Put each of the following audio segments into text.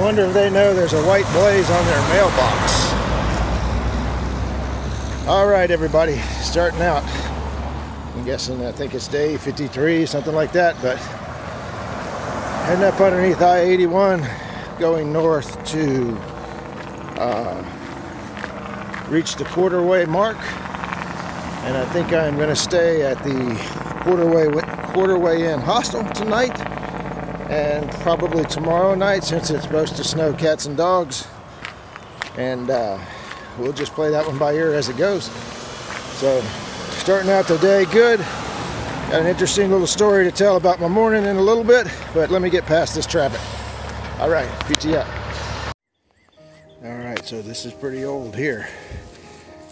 I wonder if they know there's a white blaze on their mailbox. All right, everybody, starting out. I'm guessing, I think it's day 53, something like that, but heading up underneath I-81, going north to reach the quarterway mark. And I think I'm going to stay at the quarterway Inn Hostel tonight, and probably tomorrow night, since it's supposed to snow cats and dogs. And we'll just play that one by ear as it goes. So, starting out the day good. Got an interesting little story to tell about my morning in a little bit, but let me get past this traffic. All right, PT up. All right, so this is pretty old here.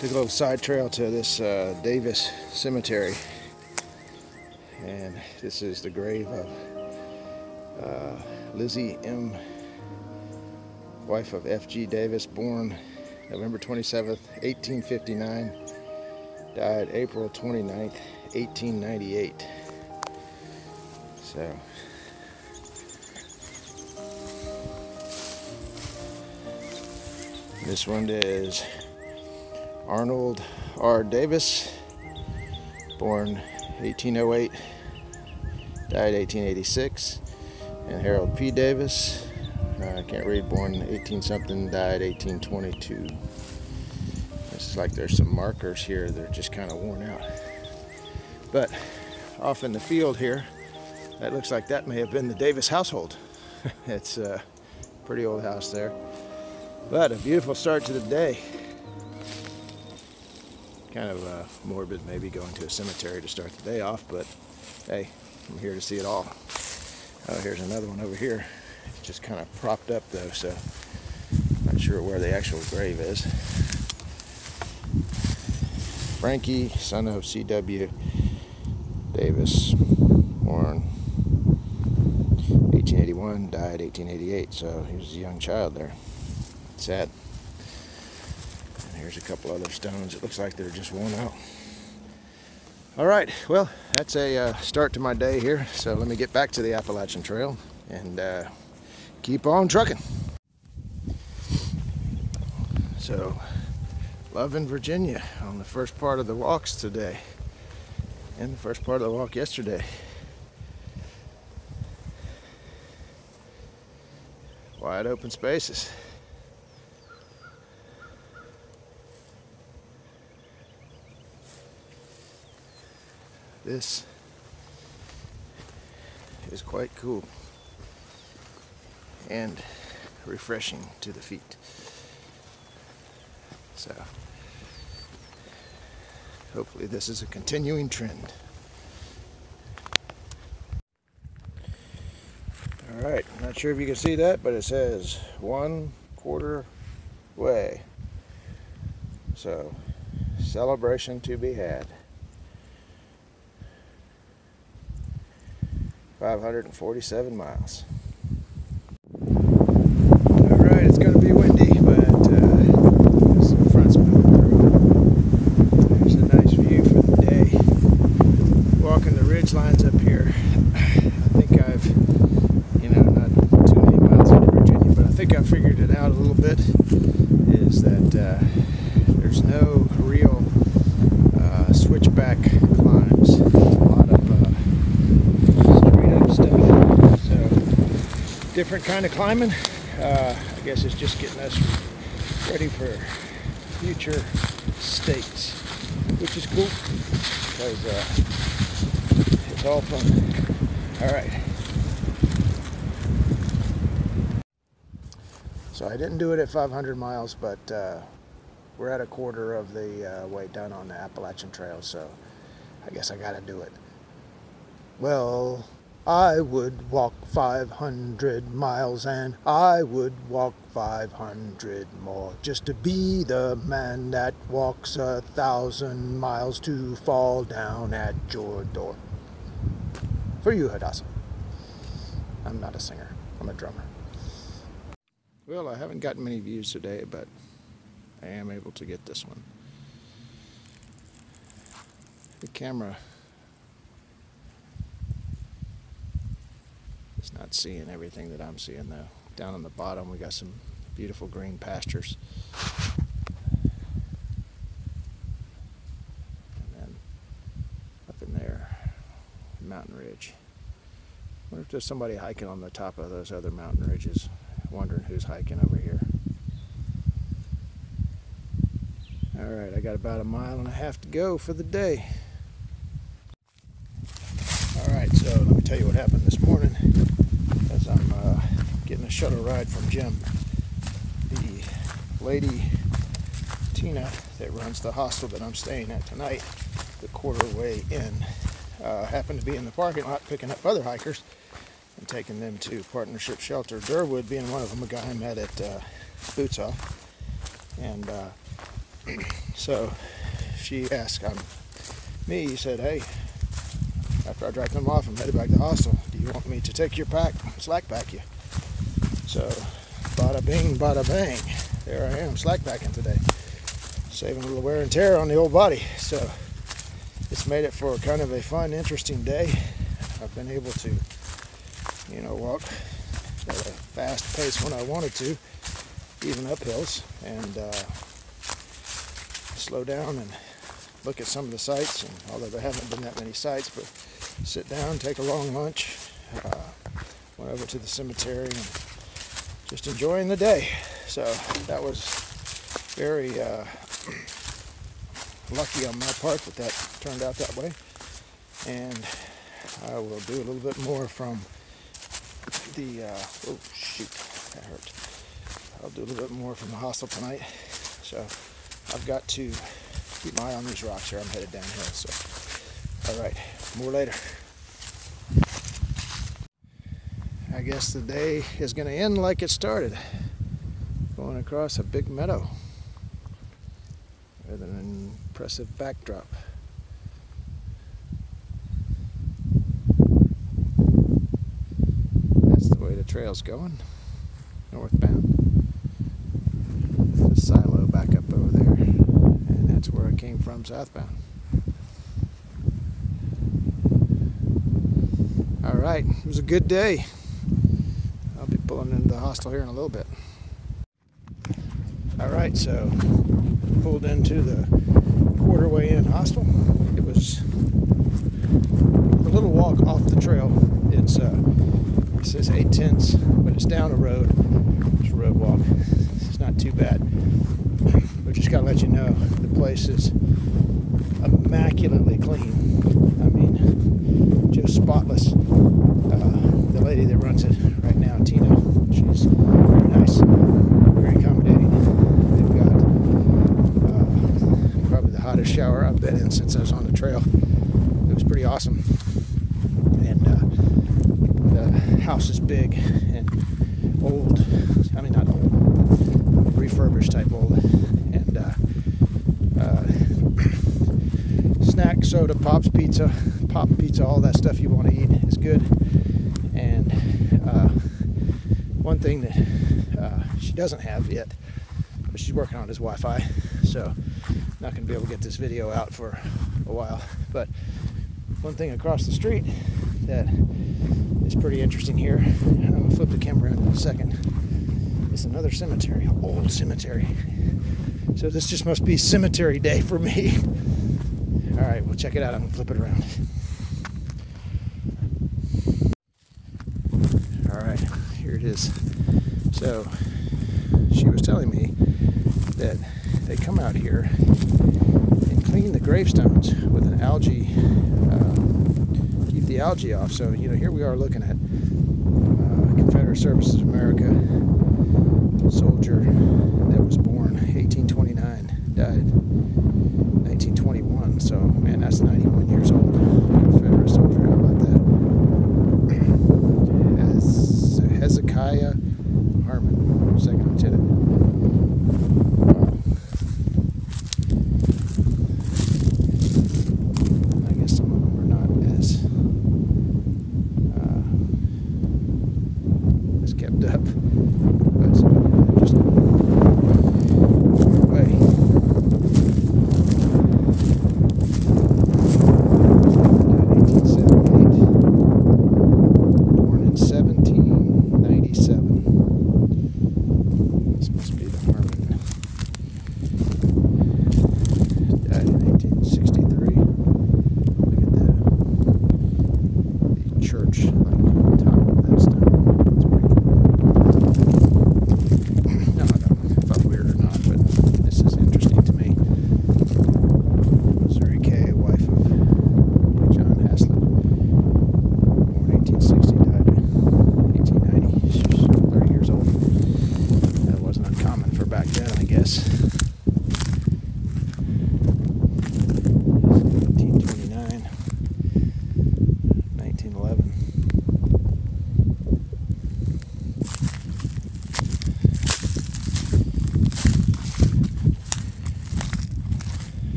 Took a little side trail to this Davis cemetery, and this is the grave of Lizzie M., wife of F.G. Davis, born November 27th, 1859, died April 29th, 1898. So this one is Arnold R. Davis, born 1808, died 1886, and Harold P. Davis, I can't read, born 18-something, died 1822. It's like there's some markers here that are just kind of worn out. But off in the field here, that looks like that may have been the Davis household. It's a pretty old house there. But a beautiful start to the day. Kind of morbid maybe going to a cemetery to start the day off, but hey, I'm here to see it all. Oh, here's another one over here. It's just kind of propped up though, so not sure where the actual grave is. Frankie, son of C.W. Davis, born 1881, died 1888, so he was a young child there. Sad. And here's a couple other stones. It looks like they're just worn out. All right, well, that's a start to my day here, so let me get back to the Appalachian Trail and keep on trucking. So, loving Virginia on the first part of the walks today and the first part of the walk yesterday. Wide open spaces. This is quite cool and refreshing to the feet. So, hopefully this is a continuing trend. Alright, not sure if you can see that, but it says 1/4 way. So, celebration to be had. 547 miles. Alright, it's going to be windy, but some fronts moving through. There's a nice view for the day. Walking the ridge lines up here. I think I've, not too many miles into Virginia, but I think I figured it out a little bit, is that there's no real switchback climbs. A lot of stuff. So, different kind of climbing. I guess it's just getting us ready for future states, which is cool because it's all fun. All right. So I didn't do it at 500 miles, but we're at a quarter of the way done on the Appalachian Trail, so I guess I gotta do it. Well, I would walk 500 miles and I would walk 500 more just to be the man that walks 1,000 miles to fall down at your door. For you, Hadassah. I'm not a singer, I'm a drummer. Well, I haven't gotten many views today, but I am able to get this one. The camera is not seeing everything that I'm seeing though. Down on the bottom we got some beautiful green pastures. And then up in there, mountain ridge. I wonder if there's somebody hiking on the top of those other mountain ridges. Wondering who's hiking over here. Alright, I got about 1.5 miles to go for the day. Alright, so let me tell you what happened this morning as I'm getting a shuttle ride from Jim. The lady, Tina, that runs the hostel that I'm staying at tonight, the Quarterway Inn, happened to be in the parking lot picking up other hikers and taking them to Partnership Shelter. Durwood being one of them, a guy I met at Boots Off. And so she asked me, he said, hey, after I dropped them off, I'm headed back to the hostel. Do you want me to take your pack, slack pack you? So, bada bing, bada bang. There I am, slack packing today. Saving a little wear and tear on the old body. So, it's made it for kind of a fun, interesting day. I've been able to, walk at a fast pace when I wanted to, even up hills, and slow down and look at some of the sights. And although there haven't been that many sights, but sit down, take a long lunch, went over to the cemetery and just enjoying the day. So that was very lucky on my part that turned out that way. And I will do a little bit more from the, oh shoot, that hurt. I'll do a little bit more from the hostel tonight. So I've got to keep my eye on these rocks here. I'm headed downhill. So, all right, more later. I guess the day is going to end like it started, going across a big meadow with an impressive backdrop. That's the way the trail's going, northbound. The silo back up over there, and that's where I came from southbound. All right, it was a good day. I'll be pulling into the hostel here in a little bit. All right, so pulled into the Quarterway Inn hostel. It was a little walk off the trail. It says 8/10, but it's down a road. It's a road walk. It's not too bad. But just gotta let you know, the place is immaculately clean. I mean, just spotless. The lady that runs it right now, Tina, she's very nice, very accommodating. They've got probably the hottest shower I've been in since I was on the trail. It was pretty awesome. And the house is big and old. I mean, not old, refurbished type old. And snack, soda, pop pizza, all that stuff you want to eat is good. And one thing that she doesn't have yet, but she's working on, is Wi-Fi. So not going to be able to get this video out for a while. But one thing across the street that is pretty interesting here, and I'm going to flip the camera around in a second, is another cemetery, an old cemetery. So this just must be cemetery day for me. All right, we'll check it out. I'm going to flip it around. All right, here it is. So she was telling me that they come out here and clean the gravestones with an algae, keep the algae off. So, here we are looking at Confederate Services of America soldier that was born 1829, died 1921. So, man, that's 91 years old. Confederate soldier, how about that? Hezekiah Harmon, second lieutenant. Wow. I guess some of them were not as kept up, but some of them just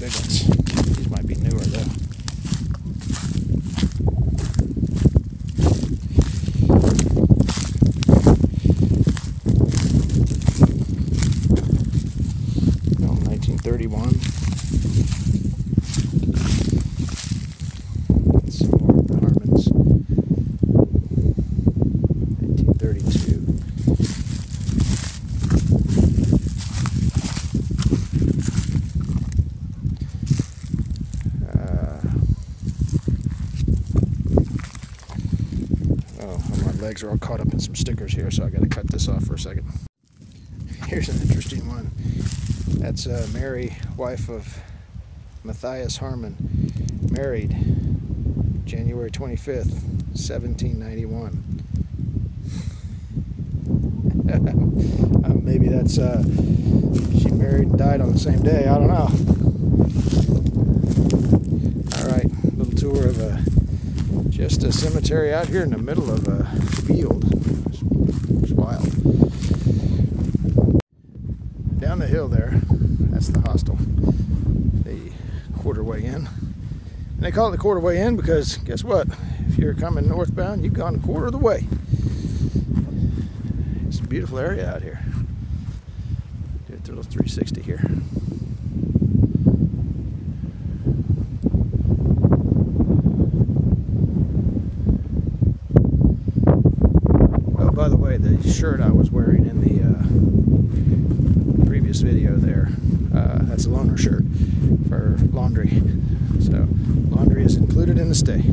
big ones. These might be newer though. Oh, 1931. Some more of the Harmons. 1932. Legs are all caught up in some stickers here, so I got to cut this off for a second. Here's an interesting one. That's Mary, wife of Matthias Harmon, married January 25th, 1791. Maybe that's she married and died on the same day. I don't know. All right, little tour of just a cemetery out here in the middle of a field. It's wild. Down the hill there, that's the Hostel, the Quarterway Inn. And they call it the Quarterway Inn because guess what? If you're coming northbound, you've gone a quarter of the way. It's a beautiful area out here. Do a little 360 here. By the way, the shirt I was wearing in the previous video there, that's a loaner shirt for laundry. So laundry is included in the stay.